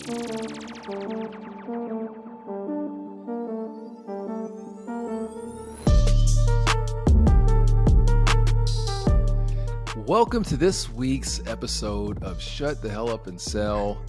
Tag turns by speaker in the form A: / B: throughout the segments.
A: Welcome to this week's episode of Shut the Hell Up and Sell.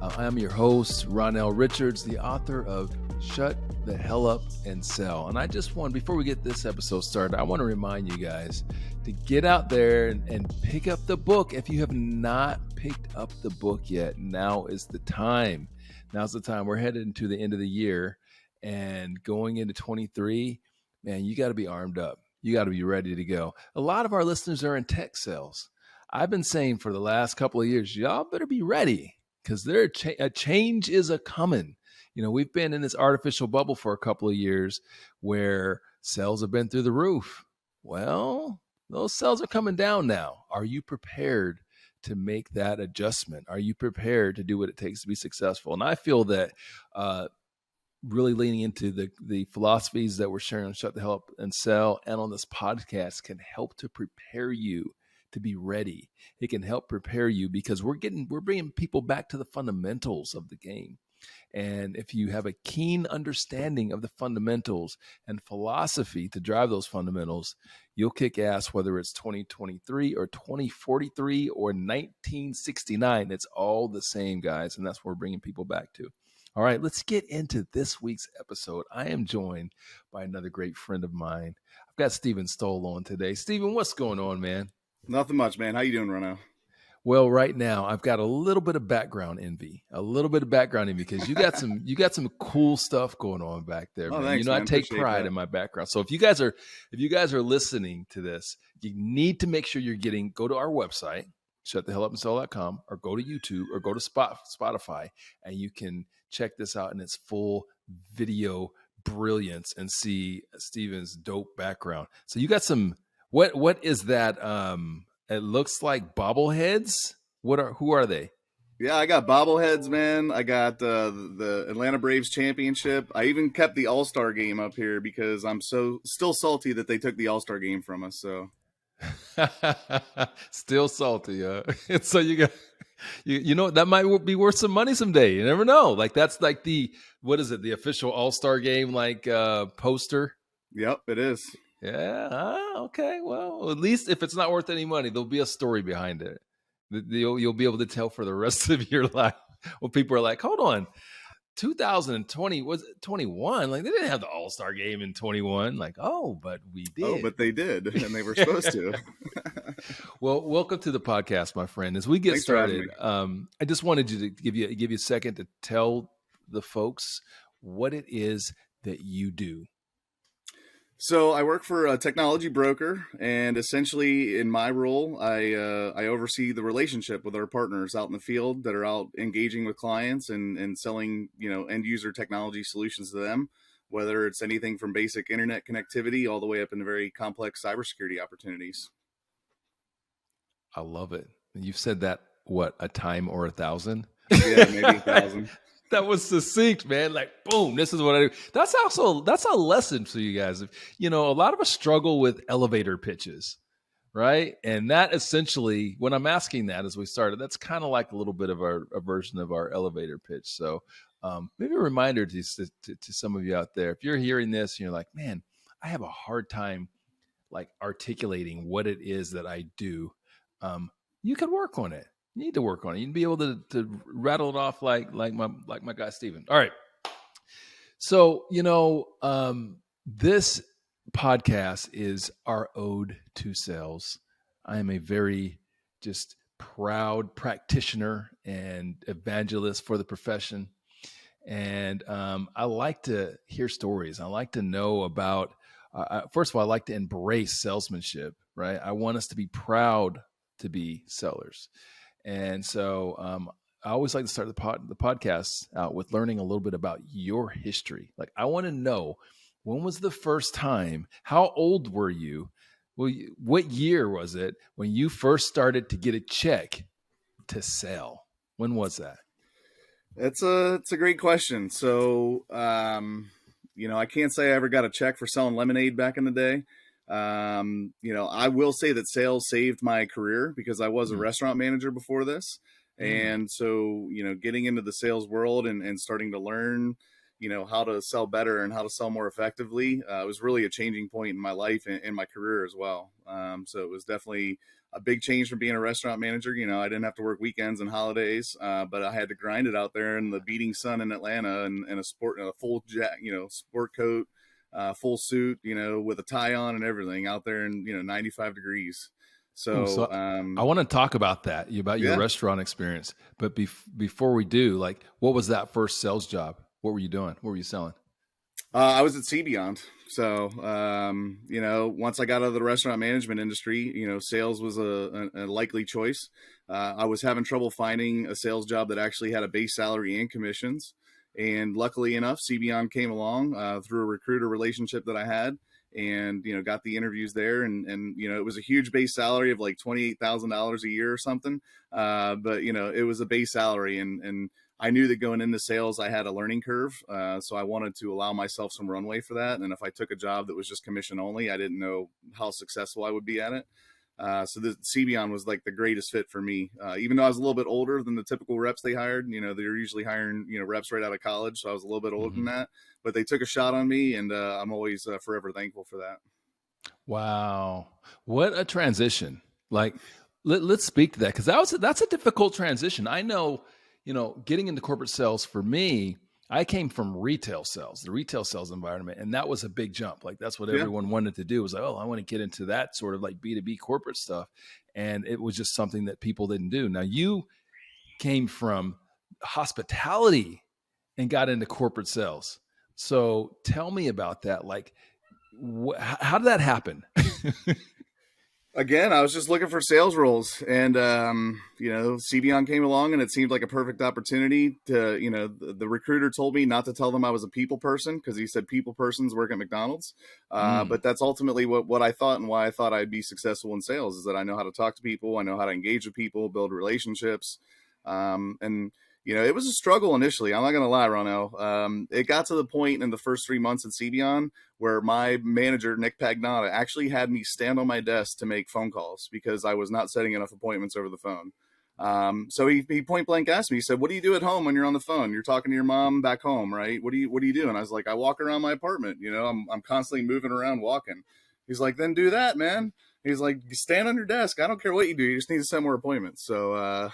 A: I am your host, Ronell Richards, the author of Shut the Hell Up and Sell. And I just want, before we get this episode started, I want to remind you guys to get out there and pick up the book. If you have not picked up the book yet, now is the time. Now's the time. We're headed into the end of the year and going into 23, man, you got to be armed up. You got to be ready to go. A lot of our listeners are in tech sales. I've been saying for the last couple of years, y'all better be ready because a change is a-coming. You know, we've been in this artificial bubble for a couple of years where sales have been through the roof. Well, those sales are coming down now. Are you prepared to make that adjustment? Are you prepared to do what it takes to be successful? And I feel that really leaning into the philosophies that we're sharing on Shut the Hell Up and Sell and on this podcast can help to prepare you to be ready. It can help prepare you because we're bringing people back to the fundamentals of the game. And if you have a keen understanding of the fundamentals and philosophy to drive those fundamentals, you'll kick ass whether it's 2023 or 2043 or 1969. It's all the same, guys. And that's what we're bringing people back to. All right, let's get into this week's episode. I am joined by another great friend of mine. I've got Steven Stull on today. Steven, what's going on, man?
B: Nothing much, man. How you doing, Rono?
A: Well, right now I've got a little bit of background envy, because you got some cool stuff going on back there, man.
B: Thanks,
A: you know,
B: man.
A: I take
B: Appreciate
A: pride
B: that.
A: in my background. So if you guys are listening to this, you need to make sure go to our website, shutthehellupandsell.com, or go to YouTube or go to Spotify, and you can check this out in its full video brilliance and see Steven's dope background. So you got some, what is that? It looks like bobbleheads. Who are they?
B: Yeah, I got bobbleheads, man. I got the Atlanta Braves championship. I even kept the All-Star game up here because I'm still salty that they took the All-Star game from us. So
A: still salty, huh? So you got, you know, that might be worth some money someday. You never know. Like that's like the official All-Star game, like poster.
B: Yep, it is.
A: Yeah. Okay. Well, at least if it's not worth any money, there'll be a story behind it. You'll be able to tell for the rest of your life. Well, people are like, hold on, 2020 was it 21? Like they didn't have the All-Star game in 21. Like, oh, but we did.
B: Oh, but they did, and they were supposed to.
A: Well, welcome to the podcast, my friend. As we get
B: Thanks for having
A: started,
B: me.
A: I just wanted you to give you a second to tell the folks what it is that you do.
B: So I work for a technology broker, and essentially in my role, I oversee the relationship with our partners out in the field that are out engaging with clients and selling, you know, end user technology solutions to them, whether it's anything from basic internet connectivity all the way up into very complex cybersecurity opportunities.
A: I love it. You've said that, what, a time or 1,000?
B: Yeah, maybe 1,000.
A: That was succinct, man. Like, boom, this is what I do. That's a lesson for you guys. You know, a lot of us struggle with elevator pitches, right? And that essentially, when I'm asking that as we started, that's kind of like a little bit of a version of our elevator pitch. So maybe a reminder to some of you out there, if you're hearing this and you're like, man, I have a hard time like articulating what it is that I do. You can work on it. You need to work on it. You need to be able to rattle it off like my guy Steven. All right. So, you know, this podcast is our ode to sales. I am a very just proud practitioner and evangelist for the profession. And I like to hear stories. I like to know about, first of all, I like to embrace salesmanship, right? I want us to be proud to be sellers. And so I always like to start the podcast out with learning a little bit about your history. Like, I want to know, when was the first time? How old were you? Well, what year was it when you first started to get a check to sell? When was that?
B: It's a great question. So, you know, I can't say I ever got a check for selling lemonade back in the day. You know, I will say that sales saved my career because I was a restaurant manager before this.
A: Mm.
B: And so, getting into the sales world and starting to learn, how to sell better and how to sell more effectively was really a changing point in my life and my career as well. So it was definitely a big change from being a restaurant manager. I didn't have to work weekends and holidays, but I had to grind it out there in the beating sun in Atlanta and a full sport coat, full suit, with a tie on and everything out there in, 95 degrees.
A: Ooh,
B: So,
A: so I want to talk about that, about your
B: yeah,
A: restaurant experience. But before we do, like, what was that first sales job? What were you doing? What were you selling?
B: I was at Beyond. So, once I got out of the restaurant management industry, sales was a likely choice. I was having trouble finding a sales job that actually had a base salary and commissions. And luckily enough, Beyond came along through a recruiter relationship that I had, and got the interviews there. And it was a huge base salary of like $28,000 a year or something. But it was a base salary, and I knew that going into sales, I had a learning curve. So I wanted to allow myself some runway for that. And if I took a job that was just commission only, I didn't know how successful I would be at it. So the CBON was like the greatest fit for me. Even though I was a little bit older than the typical reps they hired, they're usually hiring, reps right out of college. So I was a little bit older than
A: Hmm.
B: that, but they took a shot on me, and I'm always forever thankful for that.
A: Wow, what a transition! Like, let's speak to that, because that's a difficult transition. I know, getting into corporate sales for me, I came from retail sales, the retail sales environment, and that was a big jump. Like, that's what
B: Yeah.
A: everyone wanted to do. Was like, oh, I want to get into that sort of like B2B corporate stuff, and it was just something that people didn't do. Now, you came from hospitality and got into corporate sales. So tell me about that. Like, how did that happen?
B: Again, I was just looking for sales roles, and CBON came along, and it seemed like a perfect opportunity to, the recruiter told me not to tell them I was a people person, because he said people persons work at McDonald's.
A: Mm.
B: But that's ultimately what I thought, and why I thought I'd be successful in sales, is that I know how to talk to people, I know how to engage with people, build relationships. And it was a struggle initially. I'm not going to lie, Ronell. It got to the point in the first 3 months at CBON where my manager, Nick Pagnotta, actually had me stand on my desk to make phone calls because I was not setting enough appointments over the phone. So he point blank asked me, he said, "What do you do at home when you're on the phone? You're talking to your mom back home, right? What do you do?" And I was like, "I walk around my apartment. I'm constantly moving around walking." He's like, "Then do that, man." He's like, "Stand on your desk. I don't care what you do. You just need to set more appointments." So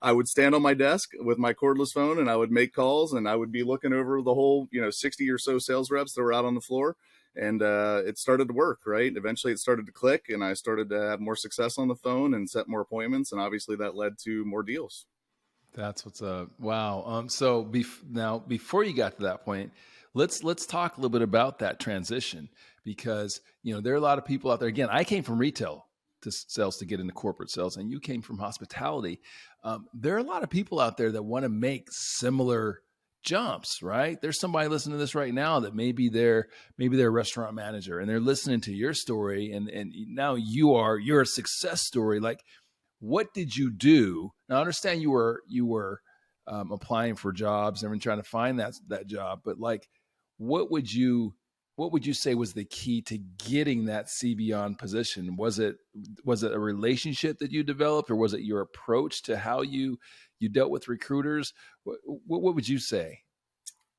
B: I would stand on my desk with my cordless phone, and I would make calls, and I would be looking over the whole, 60 or so sales reps that were out on the floor. And it started to work, right? Eventually it started to click, and I started to have more success on the phone and set more appointments. And obviously that led to more deals.
A: That's what's up. Wow. So now, before you got to that point, let's talk a little bit about that transition, because there are a lot of people out there. Again, I came from retail to sales to get into corporate sales, and you came from hospitality. There are a lot of people out there that want to make similar jumps, right? There's somebody listening to this right now that maybe they're a restaurant manager, and they're listening to your story, and now you're a success story. Like, what did you do? Now, I understand you were applying for jobs and trying to find that job, but like, what would you what would you say was the key to getting that CBON position? Was it a relationship that you developed, or was it your approach to how you dealt with recruiters? What would you say?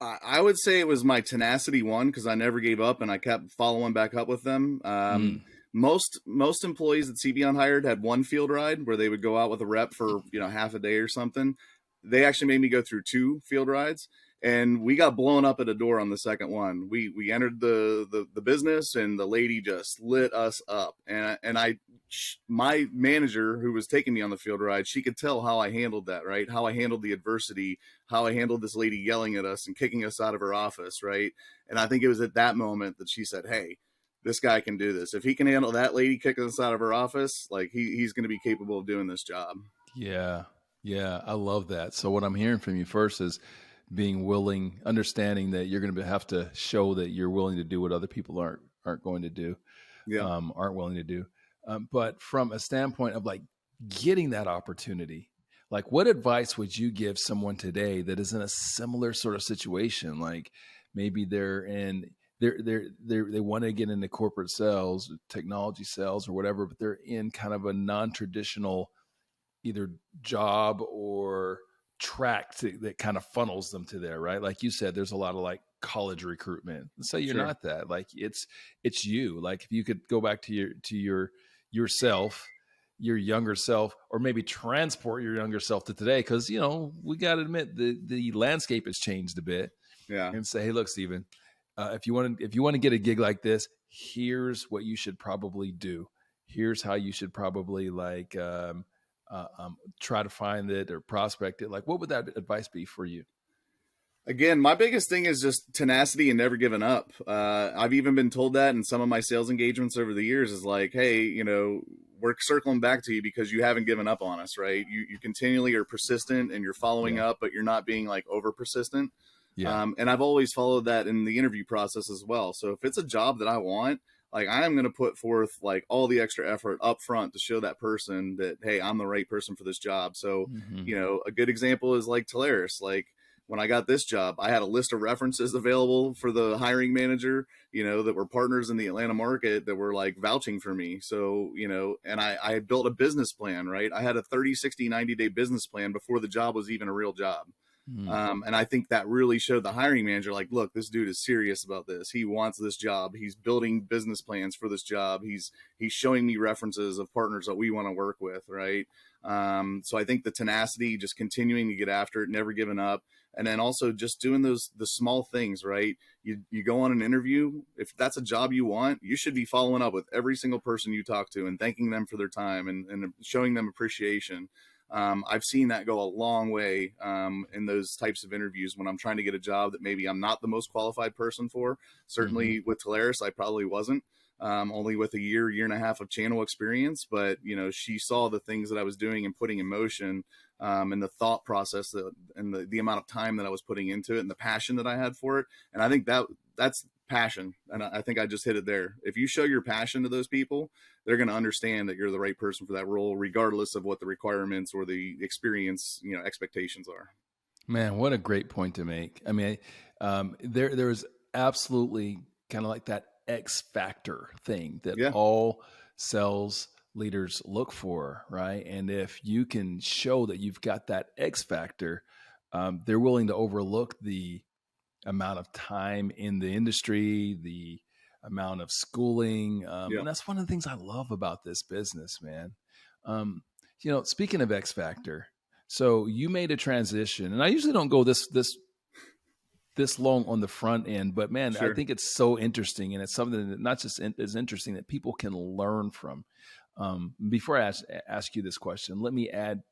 B: I would say it was my tenacity one, because I never gave up and I kept following back up with them.
A: Mm.
B: Most employees that CBON hired had one field ride where they would go out with a rep for half a day or something. They actually made me go through two field rides, and we got blown up at a door on the second one. We entered the business, and the lady just lit us up, and my manager, who was taking me on the field ride, she could tell how I handled that, right? How I handled the adversity, how I handled this lady yelling at us and kicking us out of her office, right? And I think it was at that moment that she said, "Hey, this guy can do this. If he can handle that lady kicking us out of her office, like he's going to be capable of doing this job."
A: Yeah. Yeah. I love that. So what I'm hearing from you first is being willing, understanding that you're going to have to show that you're willing to do what other people aren't going to do,
B: Yeah.
A: aren't willing to do. But from a standpoint of like getting that opportunity, like, what advice would you give someone today that is in a similar sort of situation? Like, maybe they want to get into corporate sales, technology sales, or whatever, but they're in kind of a non-traditional either job or track that kind of funnels them to there, right? Like you said, there's a lot of like college recruitment. So you're
B: Sure.
A: not that. Like it's you. Like if you could go back to yourself, your younger self, or maybe transport your younger self to today, because we got to admit the landscape has changed a bit,
B: Yeah.
A: and say, hey, look, Steven, if you want to get a gig like this, here's what you should probably do. Here's how you should probably like try to find it or prospect it. Like, what would that advice be for you?
B: Again, my biggest thing is just tenacity and never giving up. I've even been told that in some of my sales engagements over the years is like, hey, we're circling back to you because you haven't given up on us, right? You continually are persistent and you're following
A: Yeah,
B: up, but you're not being like over persistent.
A: yeah,
B: And I've always followed that in the interview process as well. So if it's a job that I want, like I am going to put forth like all the extra effort up front to show that person that, hey, I'm the right person for this job. So,
A: hmm
B: a good example is like Telarus. Like when I got this job, I had a list of references available for the hiring manager, that were partners in the Atlanta market that were like vouching for me. So, and I had built a business plan, right? I had a 30, 60, 90-day business plan before the job was even a real job.
A: mm
B: And I think that really showed the hiring manager, like, look, this dude is serious about this. He wants this job. He's building business plans for this job. He's showing me references of partners that we want to work with, right? So I think the tenacity, just continuing to get after it, never giving up, and then also just doing the small things, right? You go on an interview. If that's a job you want, you should be following up with every single person you talk to and thanking them for their time and showing them appreciation. I've seen that go a long way in those types of interviews when I'm trying to get a job that maybe I'm not the most qualified person for.
A: hmm
B: Certainly with Telarus, I probably wasn't. Only with a year and a half of channel experience, but she saw the things that I was doing and putting in motion, and the thought process and the amount of time that I was putting into it and the passion that I had for it. And I think that's passion. And I think I just hit it there. If you show your passion to those people, they're going to understand that you're the right person for that role, regardless of what the requirements or the experience, expectations are.
A: Man, what a great point to make. I mean, there's absolutely kind of like that X factor thing that
B: Yeah.
A: all sales leaders look for, right? And if you can show that you've got that X factor, they're willing to overlook the amount of time in the industry, the amount of schooling.
B: Yeah.
A: And that's one of the things I love about this business, man. Um, speaking of X Factor, so you made a transition, and I usually don't go this long on the front end, but man, I
B: Sure.
A: think it's so interesting, and it's something that not just is interesting that people can learn from. Before I ask you this question, let me add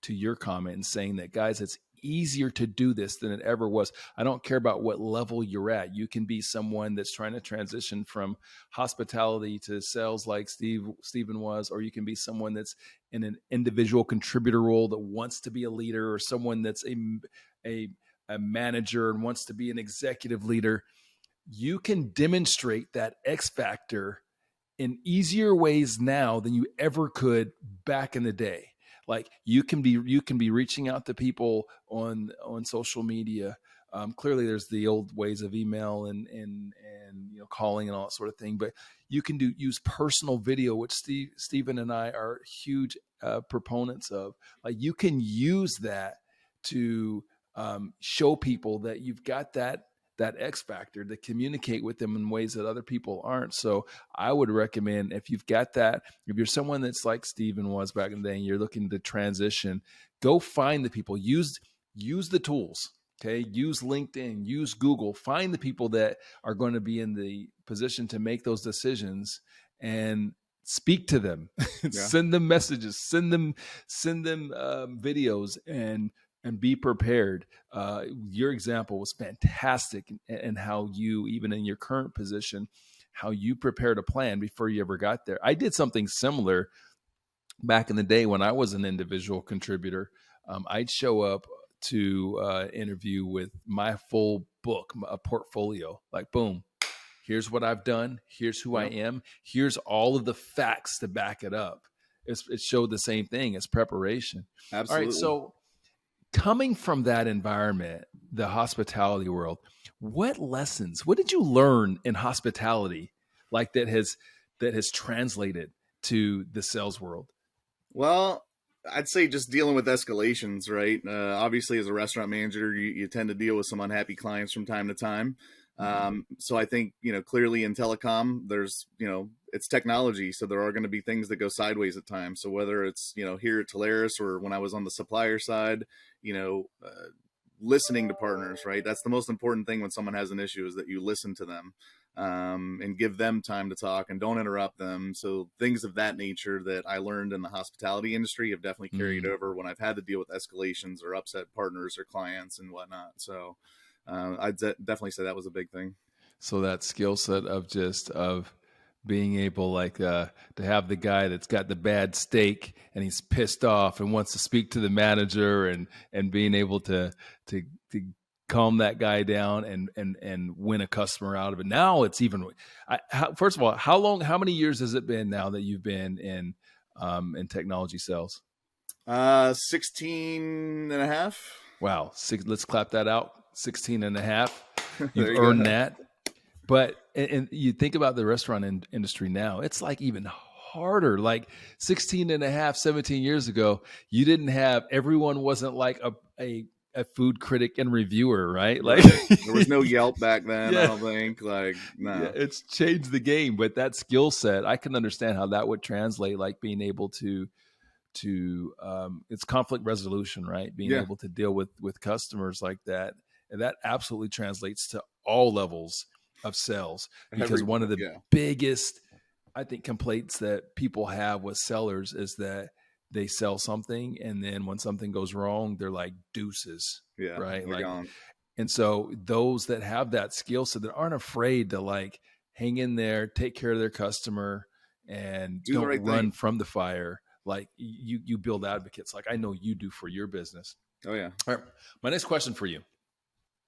A: to your comment in saying that, guys, it's easier to do this than it ever was. I don't care about what level you're at. You can be someone that's trying to transition from hospitality to sales like Stephen was, or you can be someone that's in an individual contributor role that wants to be a leader, or someone that's a, a manager and wants to be an executive leader. You can demonstrate that X factor in easier ways now than you ever could back in the day. Like you can be reaching out to people on social media. Clearly, there's the old ways of email and calling and all that sort of thing. But you can use personal video, which Stephen and I are huge proponents of. Like you can use that to show people that you've got that X factor to communicate with them in ways that other people aren't. So I would recommend, if you've got that, if you're someone that's like Steven was back in the day and you're looking to transition, go find the people. Use the tools. Okay. Use LinkedIn, use Google, find the people that are going to be in the position to make those decisions and speak to them.
B: Yeah.
A: Send them messages, send them videos, and be prepared. Your example was fantastic, and how you, even in your current position, how you prepared a plan before you ever got there. I did something similar back in the day when I was an individual contributor. I'd show up to interview with my full book, a portfolio, like boom. Here's what I've done. Here's who I
B: Yep.
A: am. Here's all of the facts to back it up. It showed the same thing as preparation. All right.
B: Absolutely.
A: So coming from that environment, the hospitality world, what did you learn in hospitality, like that has translated to the sales world?
B: Well, I'd say just dealing with escalations, right? Obviously, as a restaurant manager, you tend to deal with some unhappy clients from time to time.
A: Mm-hmm.
B: So I think, clearly in telecom, there's, it's technology. So there are going to be things that go sideways at times. So whether it's, here at Telarus or when I was on the supplier side, you know, uh, listening to partners, right? That's the most important thing when someone has an issue is that you listen to them, and give them time to talk and don't interrupt them. So things of that nature that I learned in the hospitality industry have definitely carried
A: Mm.
B: over when I've had to deal with escalations or upset partners or clients and whatnot. So I'd definitely say that was a big thing.
A: So that skill set of just of being able to have the guy that's got the bad steak and he's pissed off and wants to speak to the manager and being able to calm that guy down and win a customer out of it. Now it's even first of all, how many years has it been now that you've been in technology sales?
B: 16 and a half.
A: Wow. Let's clap that out. 16 and a half. You've
B: There you
A: earned
B: go.
A: that. But and you think about the restaurant industry now, it's like even harder. Like 16 and a half, 17 years ago, you didn't have, everyone wasn't like a food critic and reviewer, right? Like,
B: Right. There was no Yelp back then, I
A: yeah,
B: don't think. Like,
A: yeah,
B: no.
A: it's changed the game. But that skill set, I can understand how that would translate, like being able to it's conflict resolution, right? Being
B: Yeah.
A: able to deal with customers like that, and that absolutely translates to all levels of sales. Because one of the
B: Yeah.
A: biggest, I think, complaints that people have with sellers is that they sell something and then when something goes wrong, they're like deuces,
B: Yeah.
A: right?
B: They're
A: Like,
B: gone.
A: and so those that have that skill set that aren't afraid to like hang in there, take care of their customer, and
B: Do the
A: don't
B: right
A: run
B: thing.
A: from the fire. Like you build advocates, like I know you do for your business.
B: Oh, yeah.
A: All right, my next question for you.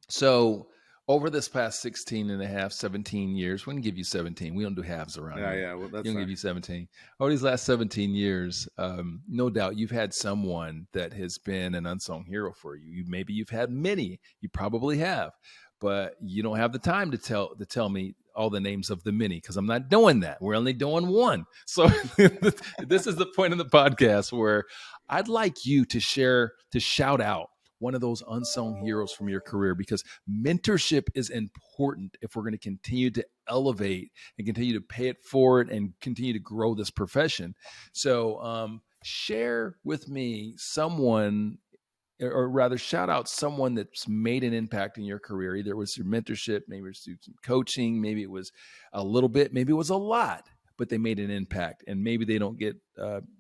A: So over this past 16 and a half, 17 years, we're going to give you 17. We don't do halves around
B: Yeah.
A: here.
B: Yeah. Well, that's
A: You're going to
B: fair.
A: give you 17. Over these last 17 years, no doubt you've had someone that has been an unsung hero for you. Maybe you've had many. You probably have, but you don't have the time to tell me all the names of the many because I'm not doing that. We're only doing one. So this is the point of the podcast where I'd like you to shout out one of those unsung heroes from your career because mentorship is important if we're going to continue to elevate and continue to pay it forward and continue to grow this profession. So, share with me someone, or rather, shout out someone that's made an impact in your career. Either it was through mentorship, maybe it was through some coaching, maybe it was a little bit, maybe it was a lot, but they made an impact, and maybe they don't get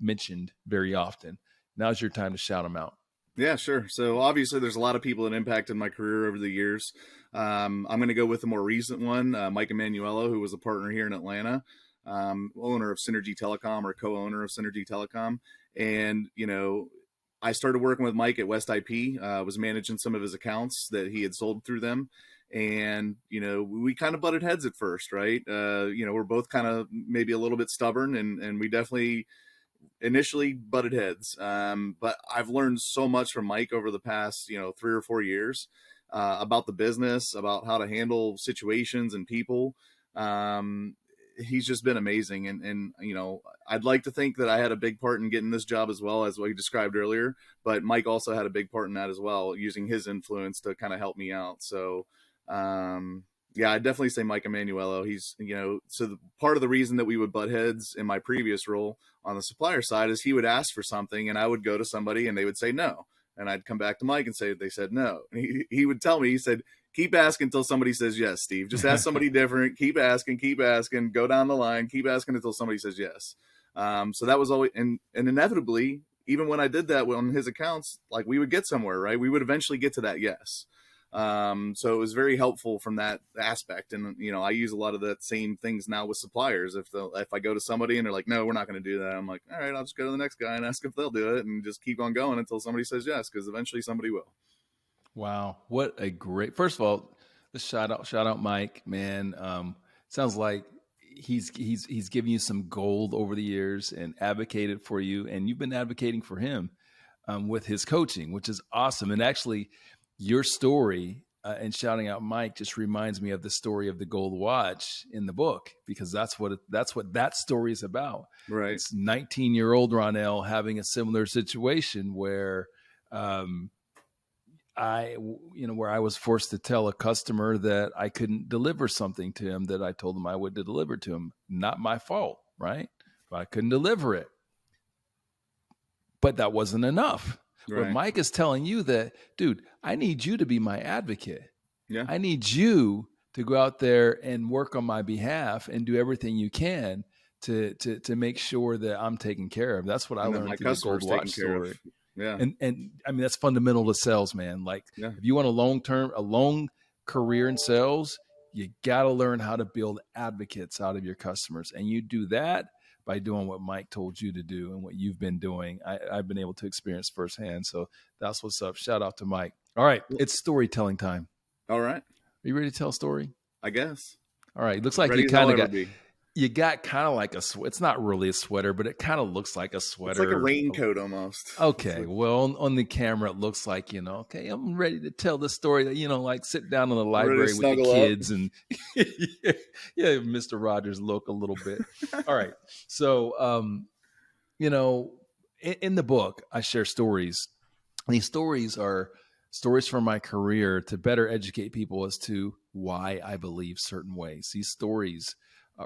A: mentioned very often. Now's your time to shout them out.
B: Yeah, sure. So obviously, there's a lot of people that impacted my career over the years. I'm going to go with the more recent one, Mike Emanuello, who was a partner here in Atlanta, owner of Synergy Telecom or co-owner of Synergy Telecom. And I started working with Mike at West IP. Was managing some of his accounts that he had sold through them. And we kind of butted heads at first, right? We're both kind of maybe a little bit stubborn, and we definitely initially butted heads. But I've learned so much from Mike over the past, 3 or 4 years, about the business, about how to handle situations and people. He's just been amazing. And I'd like to think that I had a big part in getting this job as well as what you described earlier, but Mike also had a big part in that as well, using his influence to kind of help me out. So, yeah, I'd definitely say Mike Emanuello. He's, part of the reason that we would butt heads in my previous role on the supplier side is he would ask for something and I would go to somebody and they would say no. And I'd come back to Mike and say, they said no. And he would tell me, he said, keep asking until somebody says yes, Steve. Just ask somebody different. Keep asking, go down the line, keep asking until somebody says yes. So that was always, and inevitably, even when I did that on his accounts, like we would get somewhere, right? We would eventually get to that yes. So it was very helpful from that aspect. And, I use a lot of the same things now with suppliers. If I go to somebody and they're like, no, we're not going to do that, I'm like, all right, I'll just go to the next guy and ask if they'll do it and just keep on going until somebody says yes, because eventually somebody will.
A: Wow, what a great! First of all, let's shout out Mike, man. Sounds like he's given you some gold over the years and advocated for you, and you've been advocating for him with his coaching, which is awesome. And actually, your story. and shouting out Mike just reminds me of the story of the gold watch in the book, because that's what that story is about.
B: Right.
A: It's 19-year-old Ronell having a similar situation where um, where I was forced to tell a customer that I couldn't deliver something to him that I told him I would deliver to him. Not my fault, right? But I couldn't deliver it. But that wasn't enough. But
B: Right.
A: Mike is telling you that, dude, I need you to be my advocate.
B: Yeah.
A: I need you to go out there and work on my behalf and do everything you can to make sure that I'm taken care of. That's what I
B: And that
A: learned
B: my
A: through the gold
B: customer's taken
A: watch
B: care of.
A: story.
B: Yeah.
A: And I mean, that's fundamental to sales, man. Like,
B: Yeah.
A: if you want a long career in sales, you got to learn how to build advocates out of your customers. And you do that by doing what Mike told you to do and what you've been doing. I've been able to experience firsthand. So that's what's up. Shout out to Mike. All right. It's storytelling time.
B: All right.
A: Are you ready to tell a story?
B: I guess.
A: All right. It looks like
B: Ready as I'll ever be.
A: you got kind of like it's not really a sweater, but it kind of looks like a sweater.
B: It's like a raincoat almost.
A: Okay.
B: Like,
A: well, on the camera, it looks like, okay, I'm ready to tell the story that, like sit down in the library with the kids and yeah, Mr. Rogers look a little bit. All right. So, in the book, I share stories. These stories are stories from my career to better educate people as to why I believe certain ways. These stories,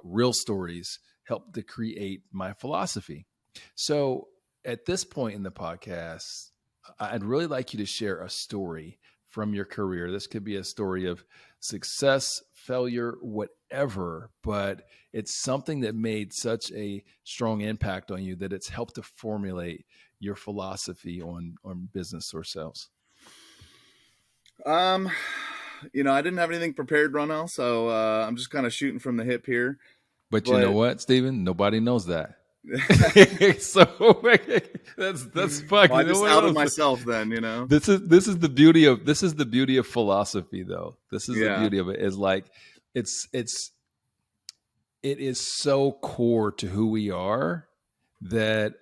A: real stories, help to create my philosophy. So at this point in the podcast, I'd really like you to share a story from your career. This could be a story of success, failure, whatever, but it's something that made such a strong impact on you that it's helped to formulate your philosophy on business or sales.
B: I didn't have anything prepared, Ronell, so I'm just kind of shooting from the hip here.
A: But you know what, Stephen? Nobody knows that. So that's fucking.
B: Well, I just outed myself then,
A: This is the beauty of philosophy, though. This is the beauty of it, is like it is so core to who we are that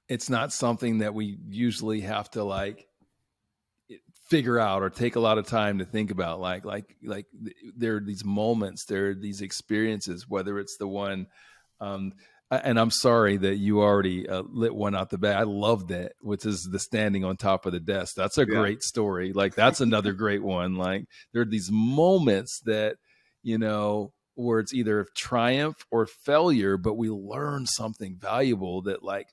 A: it's not something that we usually have to like figure out or take a lot of time to think about. Like there are these moments, there are these experiences, whether it's the one and I'm sorry that you already lit one out the back. I love that, which is the standing on top of the desk. That's a great story. Like, that's another great one. Like, there are these moments that, where it's either triumph or failure, but we learn something valuable that like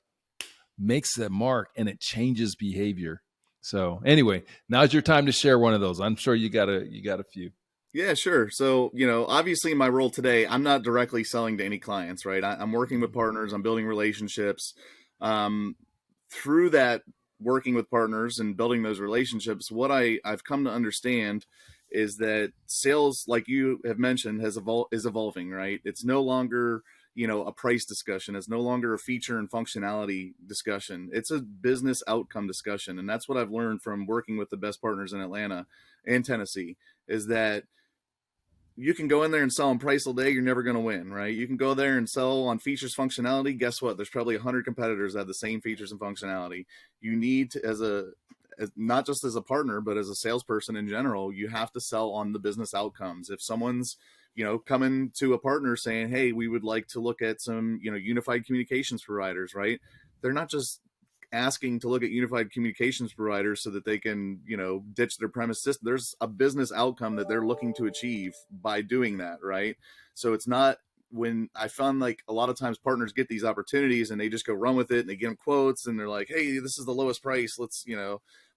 A: makes that mark and it changes behavior. So anyway, now's your time to share one of those. I'm sure you got a few.
B: Yeah, sure. So, obviously in my role today, I'm not directly selling to any clients, right? I'm working with partners, I'm building relationships. Through that, working with partners and building those relationships, what I've come to understand is that sales, like you have mentioned, is evolving, right? It's no longer, a price discussion. It's no longer a feature and functionality discussion. It's a business outcome discussion. And that's what I've learned from working with the best partners in Atlanta and Tennessee, is that you can go in there and sell on price all day, you're never going to win, right? You can go there and sell on features, functionality. Guess what? There's probably 100 competitors that have the same features and functionality. You need to, not just as a partner, but as a salesperson in general, you have to sell on the business outcomes. If someone's, coming to a partner saying, hey, we would like to look at some, unified communications providers, right? They're not just asking to look at unified communications providers so that they can, ditch their premise system. There's a business outcome that they're looking to achieve by doing that, right? So it's not, when I found like a lot of times partners get these opportunities and they just go run with it and they give them quotes and they're like, hey, this is the lowest price. Let's,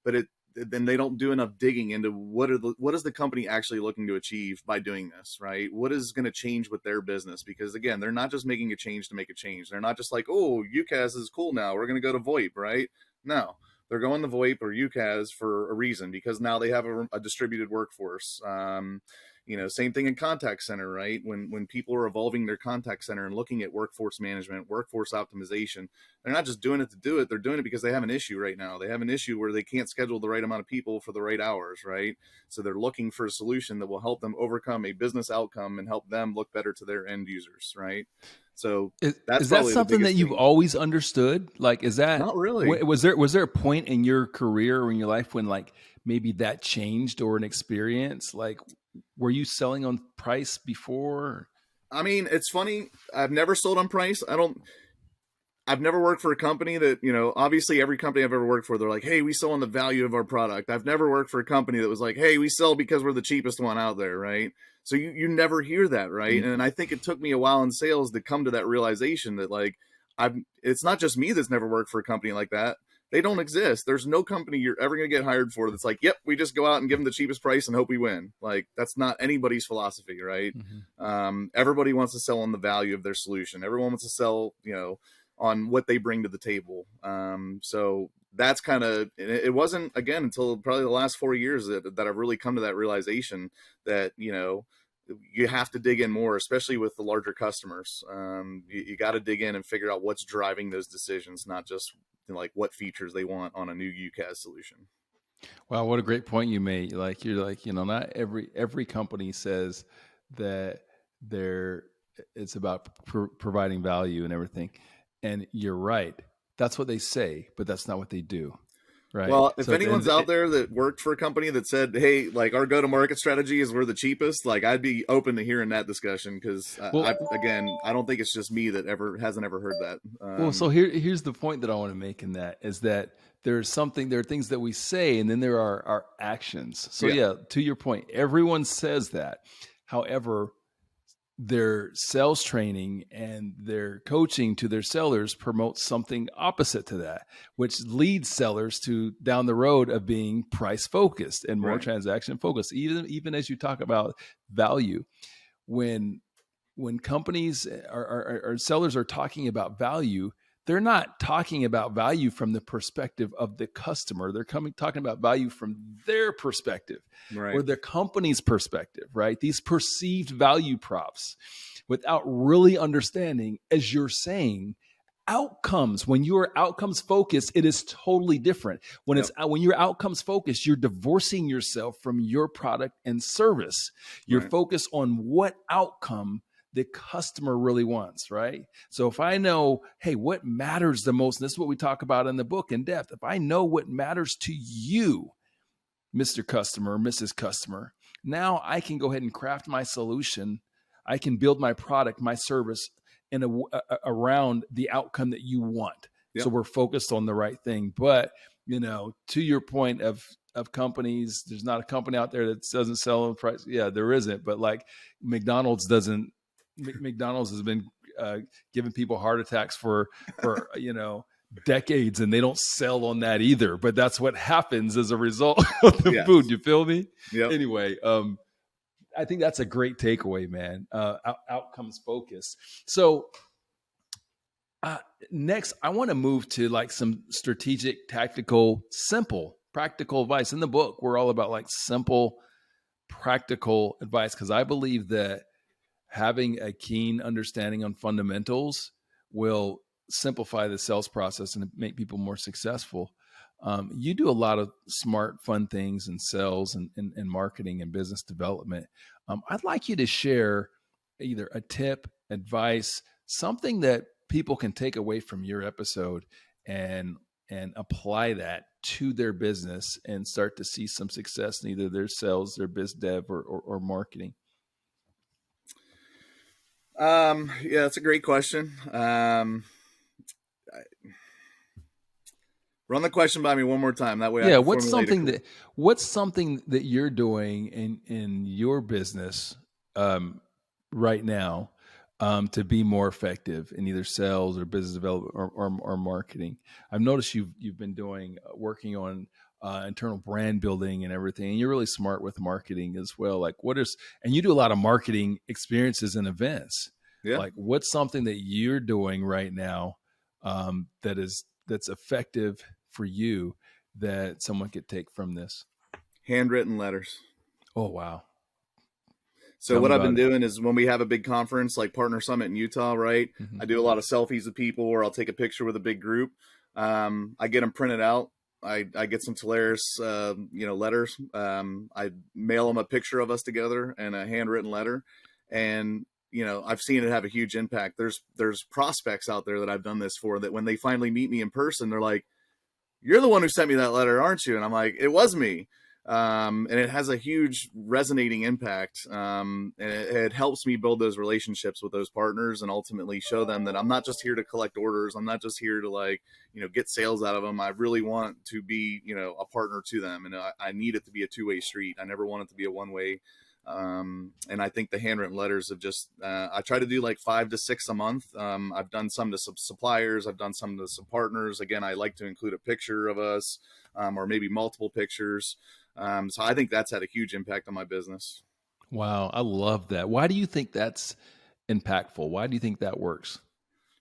B: but then they don't do enough digging into what is the company actually looking to achieve by doing this, right? What is going to change with their business? Because again, they're not just making a change to make a change. They're not just like, oh, UCAS is cool now, we're going to go to VoIP, right? No, they're going to VoIP or UCAS for a reason, because now they have a distributed workforce. Same thing in contact center, right? When people are evolving their contact center and looking at workforce management, workforce optimization, they're not just doing it to do it. They're doing it because they have an issue right now. They have an issue where they can't schedule the right amount of people for the right hours, right? So they're looking for a solution that will help them overcome a business outcome and help them look better to their end users, right? So that's
A: Is that
B: probably the
A: something that
B: biggest
A: you've
B: change.
A: always understood? Like, is that
B: Not really.
A: was there a point in your career or in your life when like maybe that changed or an experience? Like, were you selling on price before?
B: I mean, it's funny. I've never sold on price. I've never worked for a company that, obviously every company I've ever worked for, they're like, hey, we sell on the value of our product. I've never worked for a company that was like, hey, we sell because we're the cheapest one out there, right? So you never hear that, right? And I think it took me a while in sales to come to that realization that like it's not just me that's never worked for a company like that. They don't exist. There's no company you're ever going to get hired for that's like, yep, we just go out and give them the cheapest price and hope we win. Like that's not anybody's philosophy, right?
A: Mm-hmm.
B: Everybody wants to sell on the value of their solution. Everyone wants to sell, on what they bring to the table. So that's kind of, it wasn't again until probably the last 4 years that I've really come to that realization that, you have to dig in more, especially with the larger customers. You got to dig in and figure out what's driving those decisions, not just like what features they want on a new UCAS solution.
A: Wow, what a great point you made. Like you're like, not every company says that they're it's about providing value and everything. And you're right. That's what they say, but that's not what they do. Right.
B: Well, if
A: So
B: anyone's out there that worked for a company that said, "Hey, like our go-to-market strategy is we're the cheapest," like I'd be open to hearing that discussion because
A: well,
B: I don't think it's just me that hasn't ever heard that.
A: so here's the point that I want to make in that is that there are things that we say and then there are our actions. So
B: Yeah,
A: yeah, to your point, everyone says that. However, their sales training and their coaching to their sellers promotes something opposite to that, which leads sellers to down the road of being price focused and more
B: right,
A: transaction focused. Even as you talk about value, when companies or sellers are talking about value, they're not talking about value from the perspective of the customer. They're talking about value from their perspective
B: right.
A: or the company's perspective, right? These perceived value props without really understanding, as you're saying, outcomes. When you're outcomes focused, it is totally different.
B: Yep,
A: When you're outcomes focused, you're divorcing yourself from your product and service. You're
B: right.
A: focused on what outcome the customer really wants, right? So if I know, hey, what matters the most, and this is what we talk about in the book in depth. If I know what matters to you, Mr. Customer, Mrs. Customer, now I can go ahead and craft my solution. I can build my product, my service around the outcome that you want. So
B: Yep,
A: we're focused on the right thing. But, to your point of companies, there's not a company out there that doesn't sell on price. Yeah, there isn't. But like McDonald's doesn't, McDonald's has been giving people heart attacks for decades, and they don't sell on that either. But that's what happens as a result of the food.
B: yes,
A: You feel me?
B: yep.
A: Anyway, I think that's a great takeaway, man. Outcomes focus. So next, I want to move to like some strategic, tactical, simple, practical advice. In the book, we're all about like simple, practical advice because I believe that having a keen understanding on fundamentals will simplify the sales process and make people more successful. You do a lot of smart, fun things in sales and marketing and business development. I'd like you to share either a tip, advice, something that people can take away from your episode and apply that to their business and start to see some success in either their sales, their biz dev, or marketing.
B: Yeah, that's a great question. Run the question by me one more time. That way I
A: Yeah,
B: can formulate it.
A: what's something that you're doing in your business right now to be more effective in either sales or business development or marketing? I've noticed you've been doing working on internal brand building and everything, and you're really smart with marketing as well. Like, and you do a lot of marketing experiences and events.
B: Yeah.
A: Like, what's something that you're doing right now that's effective for you that someone could take from this?
B: Handwritten letters.
A: Oh, wow.
B: So
A: Tell me
B: what I've
A: about
B: been
A: it.
B: doing is when we have a big conference like Partner Summit in Utah, right?
A: Hmm.
B: I do a lot of selfies of people, or I'll take a picture with a big group. I get them printed out. I get some Telarus, letters. I mail them a picture of us together and a handwritten letter, and I've seen it have a huge impact. There's prospects out there that I've done this for, that when they finally meet me in person, they're like, "You're the one who sent me that letter, aren't you?" And I'm like, "It was me." And it has a huge resonating impact. And it helps me build those relationships with those partners and ultimately show them that I'm not just here to collect orders. I'm not just here to get sales out of them. I really want to be, a partner to them. And I need it to be a two-way street. I never want it to be a one-way. And I think the handwritten letters have just, I try to do like 5 to 6 a month. I've done some to some suppliers. I've done some to some partners. Again, I like to include a picture of us, or maybe multiple pictures. So I think that's had a huge impact on my business.
A: Wow, I love that. Why do you think that's impactful? Why do you think that works?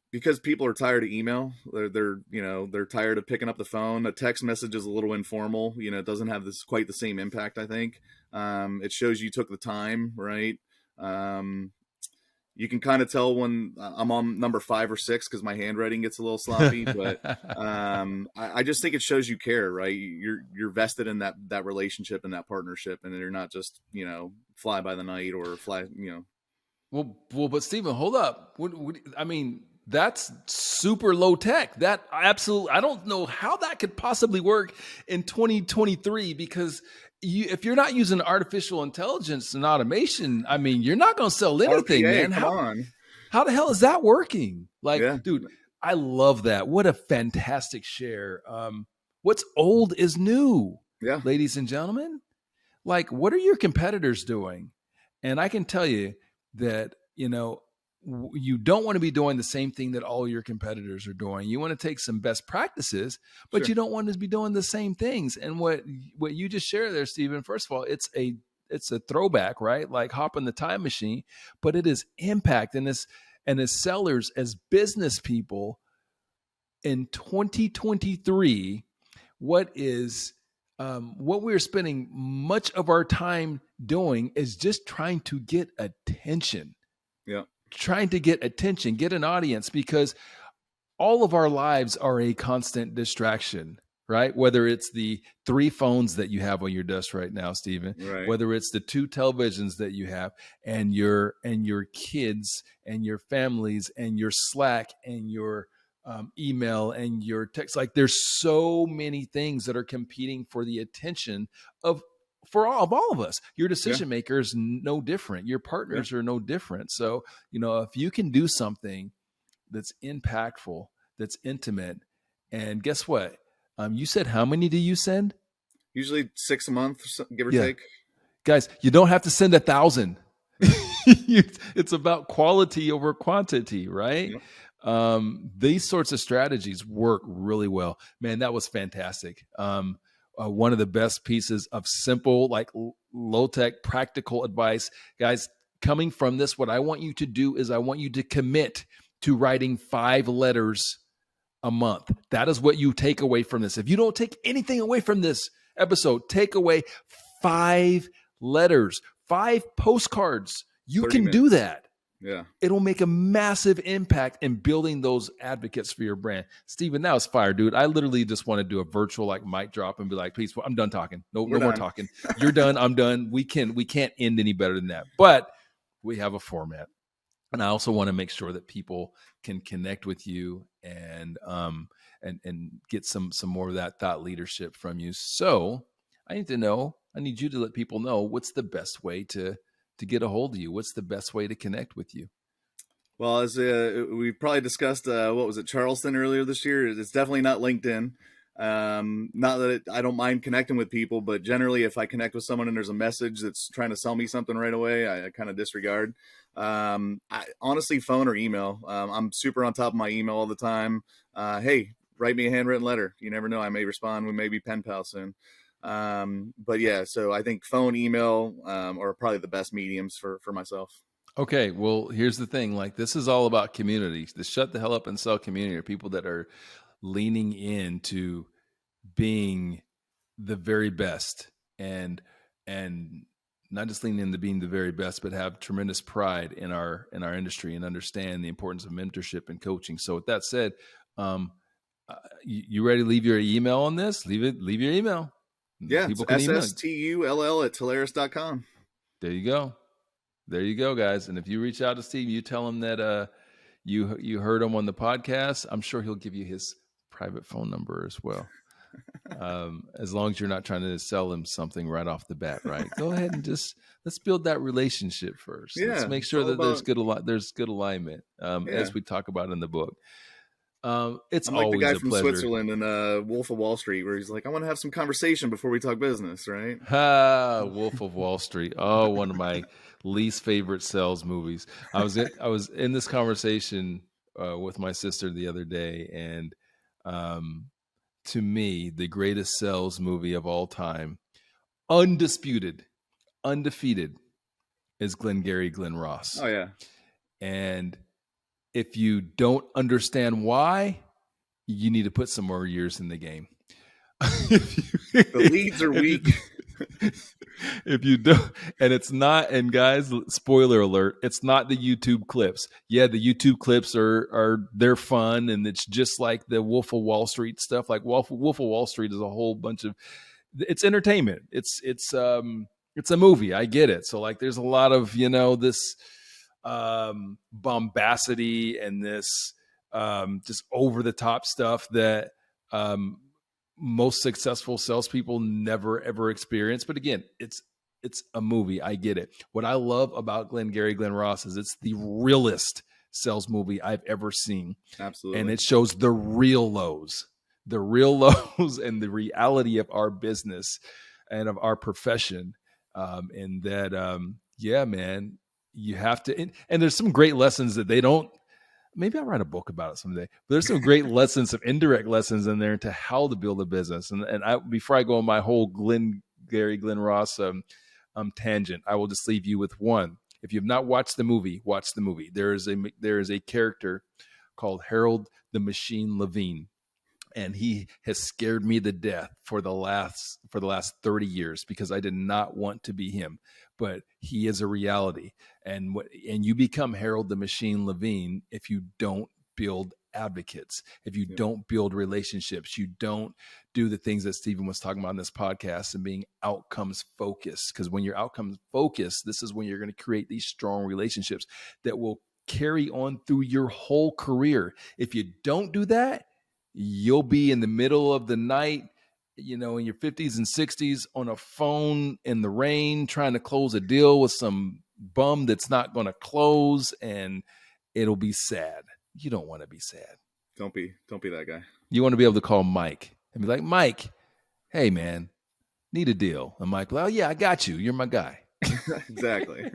B: Because people are tired of email. They're tired of picking up the phone. A text message is a little informal. It doesn't have this quite the same impact, I think. It shows you took the time, right? Um, you can kind of tell when I'm on number 5 or 6 because my handwriting gets a little sloppy. But I just think it shows you care, right? You're vested in that relationship and that partnership, and you're not just fly by the night or fly.
A: But Stephen, hold up. I mean, that's super low tech. That absolutely, I don't know how that could possibly work in 2023 because if you're not using artificial intelligence and automation, I mean, you're not going to sell anything,
B: RPA,
A: man.
B: come on,
A: How the hell is that working? Like,
B: yeah,
A: dude, I love that. What a fantastic share. What's old is new,
B: yeah,
A: ladies and gentlemen. Like, what are your competitors doing? And I can tell you that, you don't want to be doing the same thing that all your competitors are doing. You want to take some best practices, but
B: sure,
A: you don't want to be doing the same things. And what you just shared there, Stephen, first of all, it's a throwback, right? Like hop in the time machine, but it is impact. And as sellers, as business people in 2023, what we're spending much of our time doing is just trying to get attention,
B: yeah,
A: get an audience, because all of our lives are a constant distraction, right? Whether it's the 3 phones that you have on your desk right now, Stephen,
B: right,
A: whether it's the 2 televisions that you have, and your kids and your families and your Slack and your email and your text. Like, there's so many things that are competing for the attention of for all of us. Your
B: yeah,
A: decision maker is no different. Your
B: yeah.
A: partners are no different. So, if you can do something that's impactful, that's intimate. And guess what? You said how many do you send?
B: Usually 6 a month, give or
A: Yeah,
B: take.
A: guys, you don't have to send 1,000.
B: Yeah,
A: It's about quality over quantity, right?
B: yeah,
A: These sorts of strategies work really well. Man, that was fantastic. One of the best pieces of simple, like low tech, practical advice, guys. Coming from this, what I want you to do is I want you to commit to writing 5 letters a month. That is what you take away from this. If you don't take anything away from this episode, take away 5 letters, 5 postcards. You
B: 30
A: can do
B: minutes.
A: that.
B: Yeah.
A: It'll make a massive impact in building those advocates for your brand. Steven, that was fire, dude. I literally just want to do a virtual like mic drop and be like, please, I'm done talking. No,
B: We're
A: no more
B: done.
A: talking. You're done. I'm done. We can't end any better than that. But we have a format. And I also want to make sure that people can connect with you and get some more of that thought leadership from you. So I need to know. I need you to let people know what's the best way to get a hold of you. What's the best way to connect with you?
B: Well, as we probably discussed, what was it, Charleston earlier this year? It's definitely not LinkedIn. Not that I don't mind connecting with people, but generally, if I connect with someone and there's a message that's trying to sell me something right away, I kind of disregard. Honestly, phone or email. I'm super on top of my email all the time. Hey, write me a handwritten letter. You never know, I may respond. We may be pen pals soon. But yeah, so I think phone, email, are probably the best mediums for myself.
A: Okay, well, here's the thing. Like, this is all about community. The Shut the Hell Up and Sell community are people that are leaning into being the very best and not just lean into being the very best, but have tremendous pride in our industry and understand the importance of mentorship and coaching. So with that said, you ready to leave your email on this? Leave your email.
B: Yeah,
A: People
B: it's
A: can email.
B: sstull@telarus.com.
A: There you go. There you go, guys. And if you reach out to Steve, you tell him that you heard him on the podcast. I'm sure he'll give you his private phone number as well. As long as you're not trying to sell him something right off the bat, right? Go ahead and let's build that relationship first.
B: Yeah,
A: let's make sure that there's good alignment, as we talk about in the book. It's
B: I'm like
A: always
B: the guy
A: a
B: from
A: pleasure.
B: Switzerland in Wolf of Wall Street, where he's like, I want to have some conversation before we talk business, right?
A: Wolf of Wall Street. Oh, one of my least favorite sales movies. I was in this conversation with my sister the other day, and to me, the greatest sales movie of all time, undisputed, undefeated, is Glengarry Glen Ross.
B: Oh yeah.
A: And if you don't understand why, you need to put some more years in the game.
B: The leads are weak.
A: If you don't, and it's not, and guys, spoiler alert, it's not the YouTube clips. Yeah, the YouTube clips they're fun, and it's just like the Wolf of Wall Street stuff. Like Wolf of Wall Street is a whole bunch of, it's entertainment. It's a movie. I get it. So like, there's a lot of this bombacity and this just over the top stuff that most successful salespeople never ever experience. But again, it's a movie. I get it. What I love about Glengarry Glen Ross is it's the realest sales movie I've ever seen.
B: Absolutely.
A: And it shows the real lows and the reality of our business and of our profession. And that, yeah, man, you have to, and there's some great lessons that they don't. Maybe I'll write a book about it someday. But there's some great lessons, some indirect lessons in there into how to build a business. And before I go on my whole Glengarry Glen Ross tangent, I will just leave you with one. If you've not watched the movie, watch the movie. There is a character called Harold the Machine Levine, and he has scared me to death for the last 30 years because I did not want to be him. But he is a reality. And you become Harold the Machine Levine if you don't build advocates, if you don't build relationships, you don't do the things that Stephen was talking about in this podcast and being outcomes focused. Because when you're outcomes focused, this is when you're going to create these strong relationships that will carry on through your whole career. If you don't do that, you'll be in the middle of the night, in your 50s and 60s on a phone in the rain, trying to close a deal with some bum that's not going to close, and it'll be sad. You don't want to be sad.
B: Don't be that guy.
A: You want to be able to call Mike and be like, Mike, hey man, need a deal. And Mike, well, yeah, I got you. You're my guy.
B: Exactly.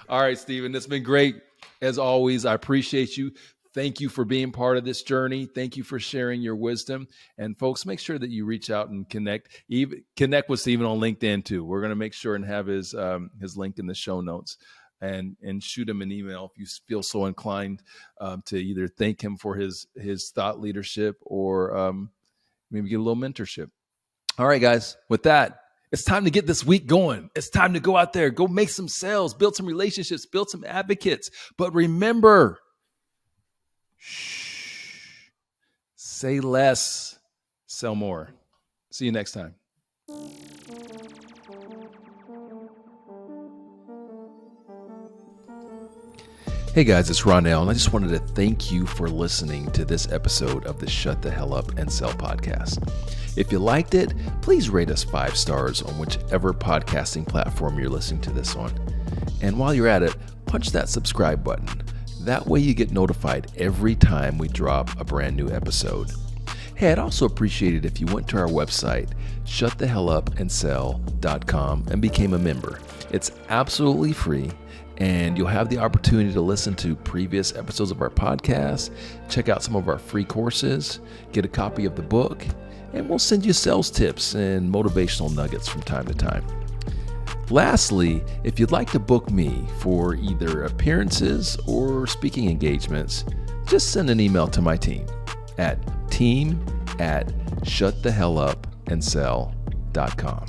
A: All right, Stephen, it's been great. As always, I appreciate you. Thank you for being part of this journey. Thank you for sharing your wisdom. And folks, make sure that you reach out and connect with Stephen on LinkedIn too. We're going to make sure and have his link in the show notes, and shoot him an email if you feel so inclined to either thank him for his thought leadership or maybe get a little mentorship. All right, guys, with that, it's time to get this week going. It's time to go out there, go make some sales, build some relationships, build some advocates. But remember, say less, sell more. See you next time. Hey guys, it's Ronell, and I just wanted to thank you for listening to this episode of the Shut the Hell Up and Sell podcast. If you liked it, please rate us 5 stars on whichever podcasting platform you're listening to this on. And while you're at it, punch that subscribe button. That way you get notified every time we drop a brand new episode. Hey, I'd also appreciate it if you went to our website, shutthehellupandsell.com, and became a member. It's absolutely free, and you'll have the opportunity to listen to previous episodes of our podcast, check out some of our free courses, get a copy of the book, and we'll send you sales tips and motivational nuggets from time to time. Lastly, if you'd like to book me for either appearances or speaking engagements, just send an email to my team at team@shutthehellupandsell.com.